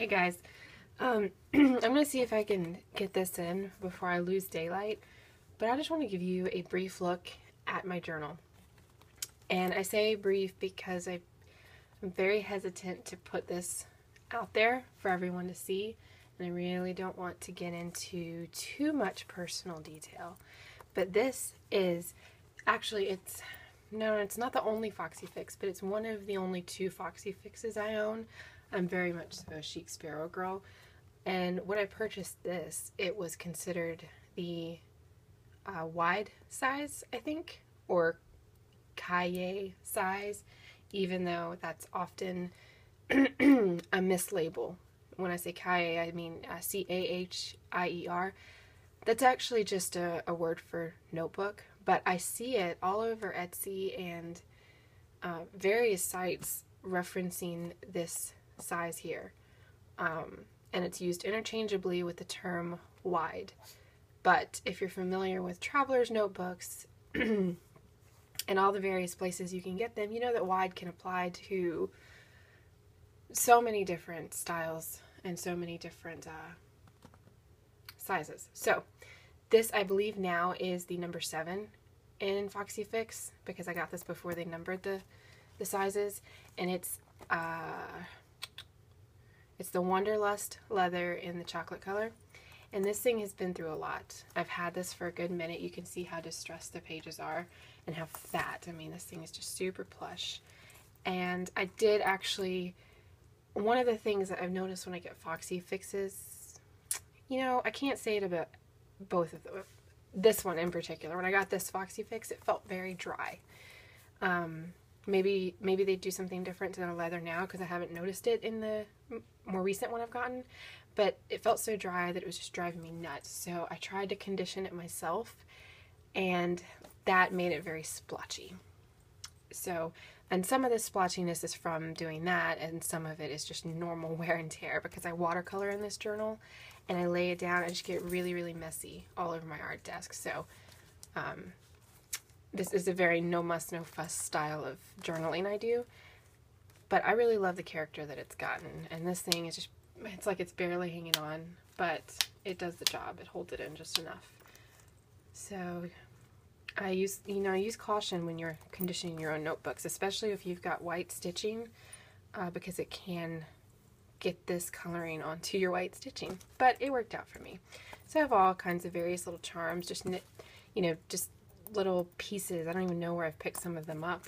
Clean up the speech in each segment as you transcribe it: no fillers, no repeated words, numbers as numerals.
Hey guys, I'm gonna see if I can get this in before I lose daylight, but I just want to give you a brief look at my journal. And I say brief because I'm very hesitant to put this out there for everyone to see, and I really don't want to get into too much personal detail. But this is actually, it's not the only Foxy fix, but it's one of the only two Foxy fixes I own. I'm very much so a Chic Sparrow girl. And when I purchased this, it was considered the wide size, I think, or cahier size, even though that's often a mislabel. When I say cahier, I mean Cahier. That's actually just a word for notebook, but I see it all over Etsy and various sites referencing this size here. And it's used interchangeably with the term wide. But if you're familiar with traveler's notebooks and all the various places you can get them, you know that wide can apply to so many different styles and so many different sizes. So this, I believe now, is the number 7 in Foxy Fix, because I got this before they numbered the sizes, and it's the Wanderlust leather in the chocolate color. And this thing has been through a lot. I've had this for a good minute. You can see how distressed the pages are and how fat. I mean, this thing is just super plush. And I did actually, one of the things that I've noticed when I get Foxy fixes, I can't say it about both of them. This one in particular, when I got this Foxy fix, it felt very dry. Maybe they do something different to the leather now, because I haven't noticed it in the more recent one I've gotten, but it felt so dry that it was just driving me nuts. So I tried to condition it myself, and that made it very splotchy. So, and some of the splotchiness is from doing that, and some of it is just normal wear and tear, because I watercolor in this journal and I lay it down and just get really, really messy all over my art desk. So this is a very no muss, no fuss style of journaling I do. But I really love the character that it's gotten. And this thing is just, it's like it's barely hanging on, but it does the job. It holds it in just enough. So I use caution when you're conditioning your own notebooks, especially if you've got white stitching, because it can get this coloring onto your white stitching. But it worked out for me. So I have all kinds of various little charms, just knit, just little pieces. I don't even know where I've picked some of them up.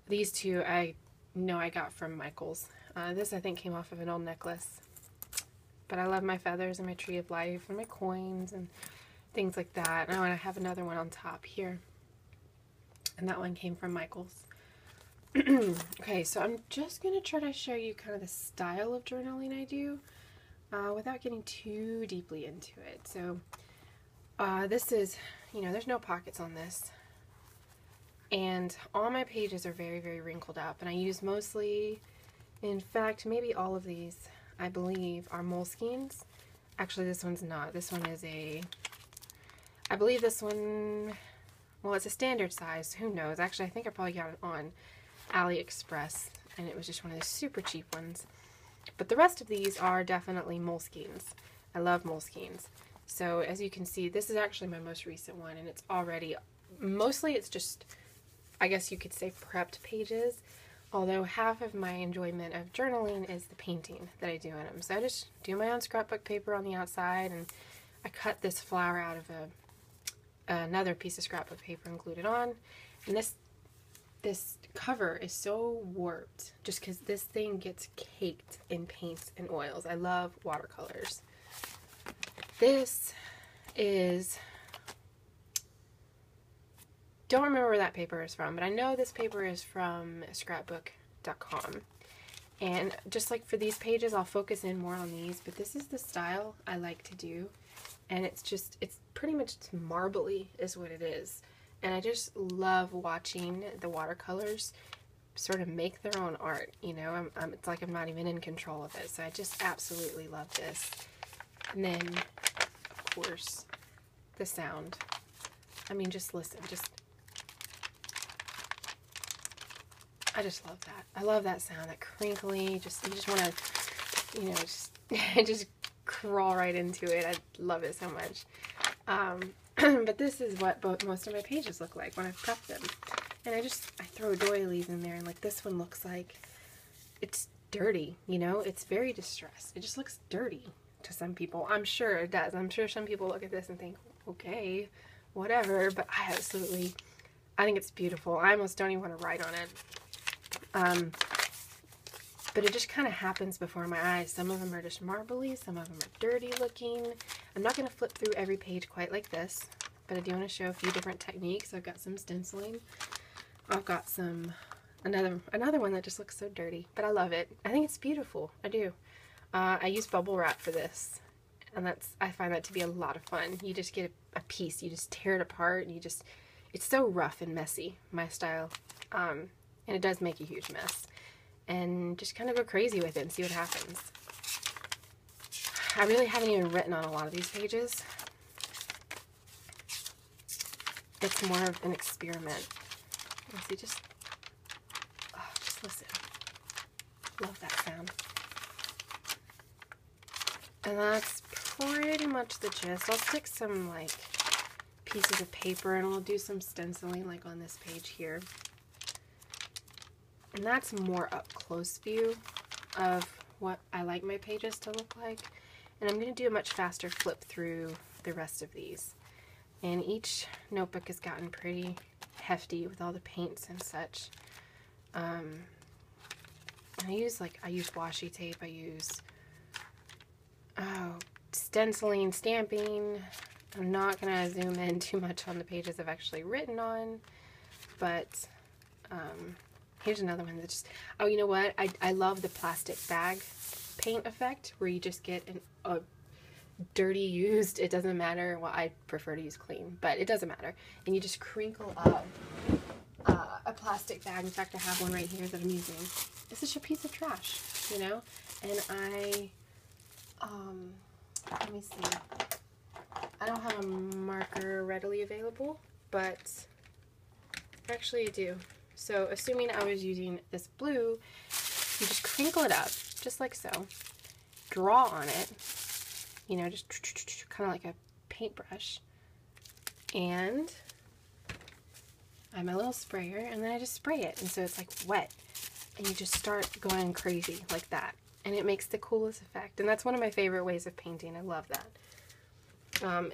These two I know I got from Michael's. This I think came off of an old necklace. But I love my feathers and my tree of life and my coins and things like that. Oh, and I have another one on top here. And that one came from Michael's. Okay, so I'm just going to try to show you kind of the style of journaling I do without getting too deeply into it. So this is, there's no pockets on this. And all my pages are very, very wrinkled up. And I use mostly, in fact, maybe all of these, I believe, are Moleskines. Actually, this one's not. This one is I believe this one, well, it's a standard size. Who knows? Actually, I think I probably got it on AliExpress, and it was just one of the super cheap ones. But the rest of these are definitely Moleskines. I love Moleskines. So as you can see, this is actually my most recent one, and it's already, mostly it's just, I guess you could say, prepped pages, although half of my enjoyment of journaling is the painting that I do in them. So I just do my own scrapbook paper on the outside, and I cut this flower out of another piece of scrapbook paper and glued it on. And this cover is so warped just because this thing gets caked in paints and oils. I love watercolors. This is, don't remember where that paper is from, but I know this paper is from scrapbook.com. And just like for these pages, I'll focus in more on these, but this is the style I like to do. And it's pretty much marbly is what it is. And I just love watching the watercolors sort of make their own art, it's like I'm not even in control of it. So I just absolutely love this. And then, of course, the sound. I mean, just listen, I just love that. I love that sound, that crinkly, you just want to you know, just, just crawl right into it. I love it so much. But this is what most of my pages look like when I've prepped them. And I throw doilies in there, and like this one looks like it's dirty, you know? It's very distressed. It just looks dirty to some people. I'm sure it does. I'm sure some people look at this and think, okay, whatever, but I think it's beautiful. I almost don't even want to write on it. But it just kind of happens before my eyes. Some of them are just marbly, some of them are dirty looking. I'm not going to flip through every page quite like this, but I do want to show a few different techniques. I've got some stenciling. I've got another one that just looks so dirty, but I love it. I think it's beautiful. I do. I use bubble wrap for this, and I find that to be a lot of fun. You just get a piece, you just tear it apart, and it's so rough and messy, my style, and it does make a huge mess. And just kind of go crazy with it and see what happens. I really haven't even written on a lot of these pages. It's more of an experiment. Let's see, just listen. Love that sound. And that's pretty much the gist. I'll stick some like pieces of paper and we'll do some stenciling like on this page here. And that's more up close view of what I like my pages to look like. And I'm going to do a much faster flip through the rest of these. And each notebook has gotten pretty hefty with all the paints and such. I use washi tape, I use stenciling, stamping. I'm not going to zoom in too much on the pages I've actually written on, but here's another one that just, oh, you know what? I love the plastic bag paint effect where you just get a dirty used, it doesn't matter, well, I prefer to use clean, but it doesn't matter, and you just crinkle up a plastic bag. In fact, I have one right here that I'm using. It's just a piece of trash, you know, and let me see, I don't have a marker readily available, but actually I do. So assuming I was using this blue, you just crinkle it up, just like so, draw on it, you know, just kind of like a paintbrush, and I have my little sprayer, and then I just spray it, and so it's like wet, and you just start going crazy like that, and it makes the coolest effect. And that's one of my favorite ways of painting. I love that.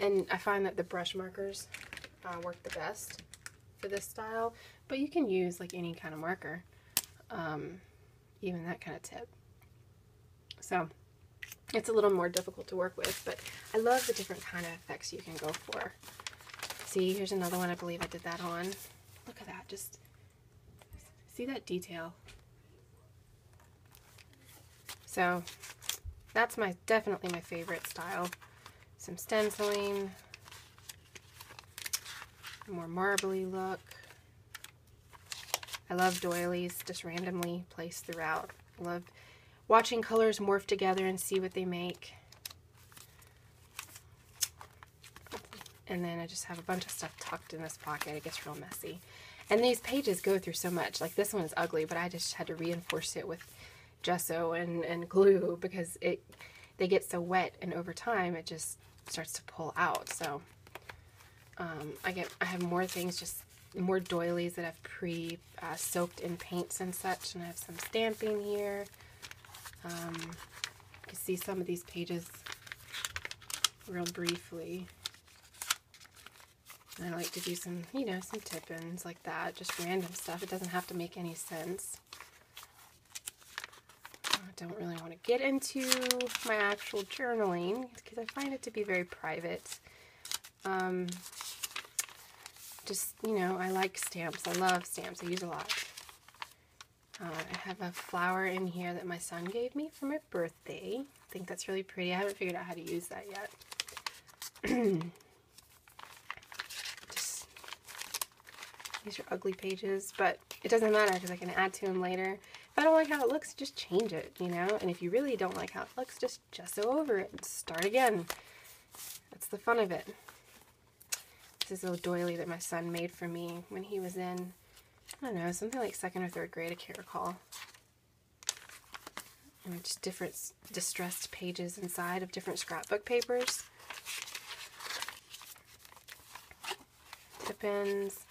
And I find that the brush markers work the best for this style, but you can use like any kind of marker, even that kind of tip. So it's a little more difficult to work with, but I love the different kind of effects you can go for. See, here's another one I believe I did that on. Look at that, just see that detail. So that's definitely my favorite style. Some stenciling, a more marbly look. I love doilies just randomly placed throughout. I love watching colors morph together and see what they make. And then I just have a bunch of stuff tucked in this pocket. It gets real messy. And these pages go through so much. Like this one is ugly, but I just had to reinforce it with gesso and glue because they get so wet, and over time it just starts to pull out. So I have more things, just more doilies that I've soaked in paints and such, and I have some stamping here. You can see some of these pages real briefly. And I like to do some, you know, some tip-ins like that, just random stuff. It doesn't have to make any sense. I don't really want to get into my actual journaling because I find it to be very private. Just, you know, I like stamps. I love stamps. I use a lot. I have a flower in here that my son gave me for my birthday. I think that's really pretty. I haven't figured out how to use that yet. These are ugly pages, but it doesn't matter because I can add to them later. If I don't like how it looks, just change it, you know? And if you really don't like how it looks, just gesso over it and start again. That's the fun of it. This is a little doily that my son made for me when he was in, I don't know, something like 2nd or 3rd grade, I can't recall. And just different distressed pages inside of different scrapbook papers. Tip-ins.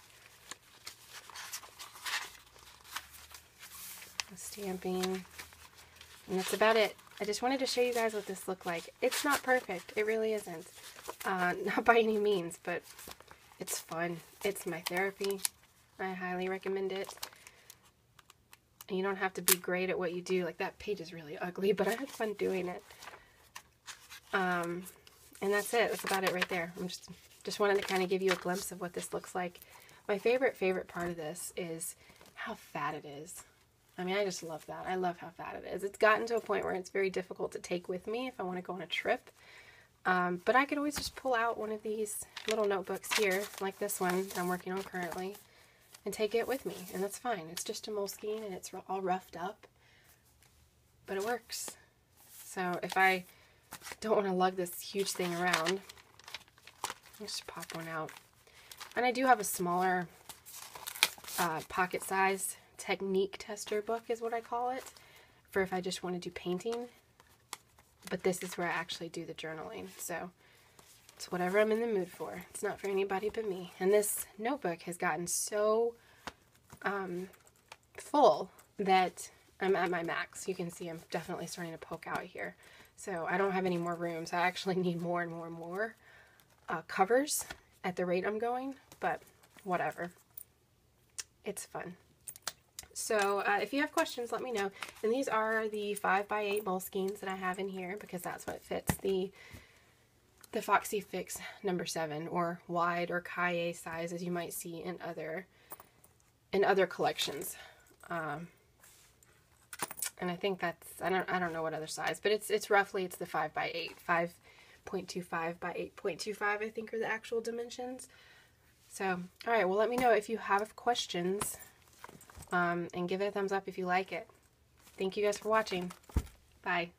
Stamping. And that's about it. I just wanted to show you guys what this looked like. It's not perfect. It really isn't. Not by any means, but it's fun. It's my therapy. I highly recommend it. And you don't have to be great at what you do. Like, that page is really ugly, but I had fun doing it. And that's it. That's about it right there. I'm just wanted to kind of give you a glimpse of what this looks like. My favorite part of this is how fat it is. I mean, I just love that. I love how fat it is. It's gotten to a point where it's very difficult to take with me if I want to go on a trip. But I could always just pull out one of these little notebooks here, like this one that I'm working on currently, and take it with me, and that's fine. It's just a Moleskine, and it's all roughed up, but it works. So if I don't want to lug this huge thing around, I'll just pop one out. And I do have a smaller pocket size technique tester book is what I call it, for if I just want to do painting. But this is where I actually do the journaling, so it's whatever I'm in the mood for. It's not for anybody but me. And this notebook has gotten so full that I'm at my max. You can see I'm definitely starting to poke out here. So I don't have any more room, so I actually need more and more and more covers at the rate I'm going, but whatever. It's fun. So if you have questions, let me know. And these are the 5x8 Moleskines that I have in here, because that's what fits the Foxy Fix number 7, or wide or Kaye size, as you might see in other collections. And I think that's, I don't know what other size, but it's roughly, it's the 5x8, 5.25 by 8.25, I think are the actual dimensions. So, all right, well, let me know if you have questions. And give it a thumbs up if you like it. Thank you guys for watching. Bye.